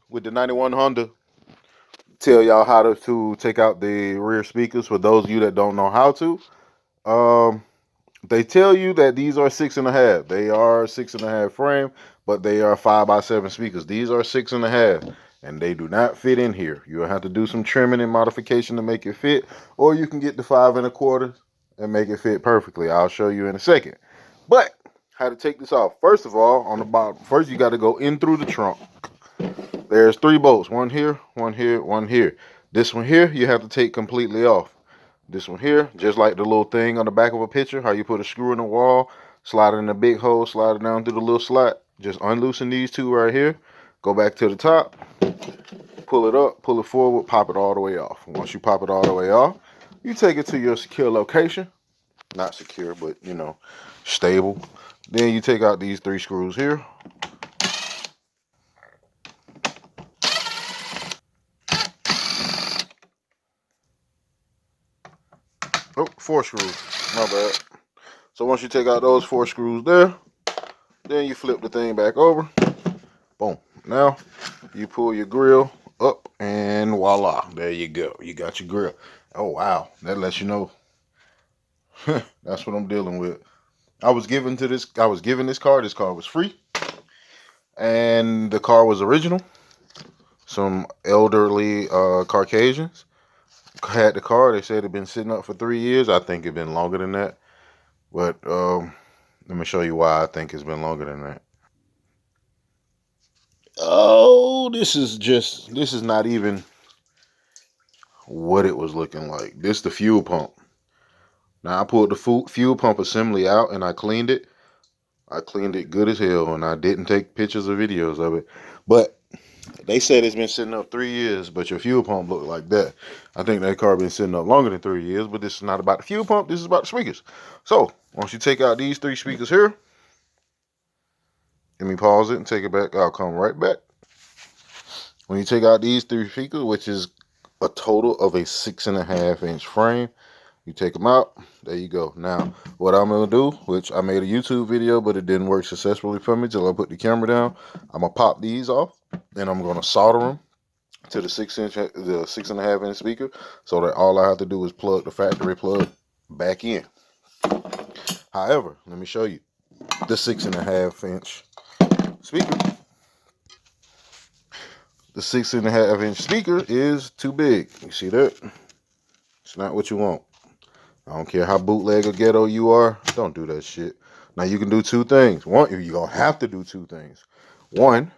with the 91 Honda. Tell y'all how to take out the rear speakers for those of you that don't know how to. Um, they tell you that these are 6.5. They are 6.5 frame, but they are 5x7 speakers. These are 6.5, and they do not fit in here. You'll have to do some trimming and modification to make it fit, or you can get the 5.25 and make it fit perfectly. I'll show you in a second. But how to take this off? First of all, on the bottom, first you got to go in through the trunk. There's 3 bolts, one here, one here, one here. This one here, you have to take completely off. This one here, just like the little thing on the back of a picture, how you put a screw in the wall, slide it in the big hole, slide it down through the little slot. Just unloosen these 2 right here. Go back to the top, pull it up, pull it forward, pop it all the way off. Once you pop it all the way off, you take it to your secure location. Not secure, but you know, stable. Then you take out these 3 screws here. Oh, 4 screws. My bad. So once you take out those 4 screws there, then you flip the thing back over. Boom. Now you pull your grill up and voila. There you go. You got your grill. Oh wow. That lets you know. That's what I'm dealing with. I was given this car. This car was free. And the car was original. Some elderly Caucasians had the car. They said it had been sitting up for 3 years. I think it had been longer than that. But let me show you why I think it's been longer than that. Oh, this is not even what it was looking like. This the fuel pump. Now I pulled the fuel pump assembly out and I cleaned it. I cleaned it good as hell and I didn't take pictures or videos of it. But they said it's been sitting up 3 years, but your fuel pump looked like that. I think that car been sitting up longer than 3 years, but this is not about the fuel pump. This is about the speakers. So once you take out these 3 speakers here, let me pause it and take it back. I'll come right back. When you take out these 3 speakers, which is a total of a 6.5-inch frame, you take them out. There you go. Now, what I'm going to do, which I made a YouTube video, but it didn't work successfully for me till I put the camera down. I'm going to pop these off, and I'm going to solder them to the 6.5-inch speaker, so that all I have to do is plug the factory plug back in. However, let me show you the 6.5-inch speaker. The 6.5-inch speaker is too big. You see that? It's not what you want. I don't care how bootleg or ghetto you are. Don't do that shit. Now you can do 2 things. One, you're going to have to do 2 things. One,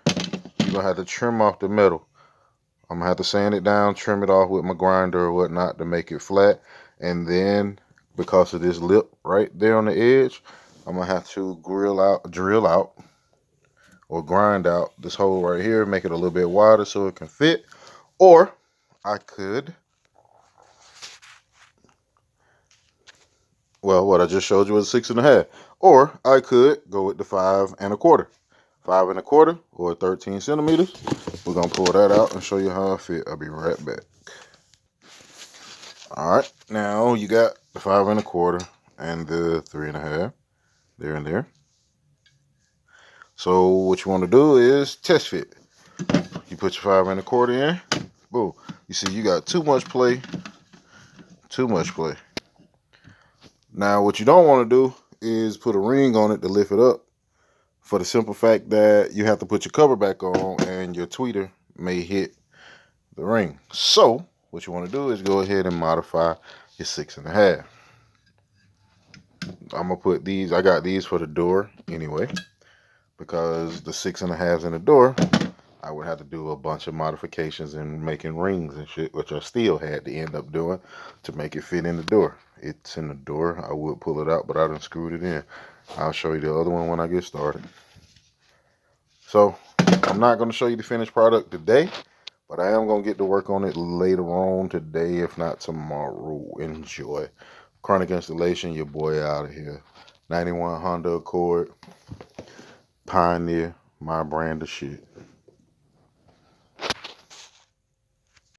you're going to have to trim off the metal. I'm going to have to sand it down, trim it off with my grinder or whatnot to make it flat. And then, because of this lip right there on the edge, I'm going to have to drill out, or grind out this hole right here, make it a little bit wider so it can fit. Or I could, well, what I just showed you was 6.5. Or I could go with the 5.25. 5.25 or 13 centimeters. We're gonna pull that out and show you how I fit. I'll be right back. All right, now you got the 5.25 and the 3.5 there and there. So what you want to do is test fit. You put your 5.25 in. Boom. You see, you got too much play. Too much play. Now, what you don't want to do is put a ring on it to lift it up, for the simple fact that you have to put your cover back on and your tweeter may hit the ring. So what you want to do is go ahead and modify your 6.5. I'm gonna put these, I got these for the door anyway, because the 6.5s in the door, I would have to do a bunch of modifications and making rings and shit, which I still had to end up doing to make it fit in the door. It's in the door. I would pull it out, but I done screwed it in. I'll show you the other one when I get started. So I'm not going to show you the finished product today, but I am going to get to work on it later on today, if not tomorrow. Enjoy. Chronic Installation, your boy out of here. 91 Honda Accord, Pioneer, my brand of shit.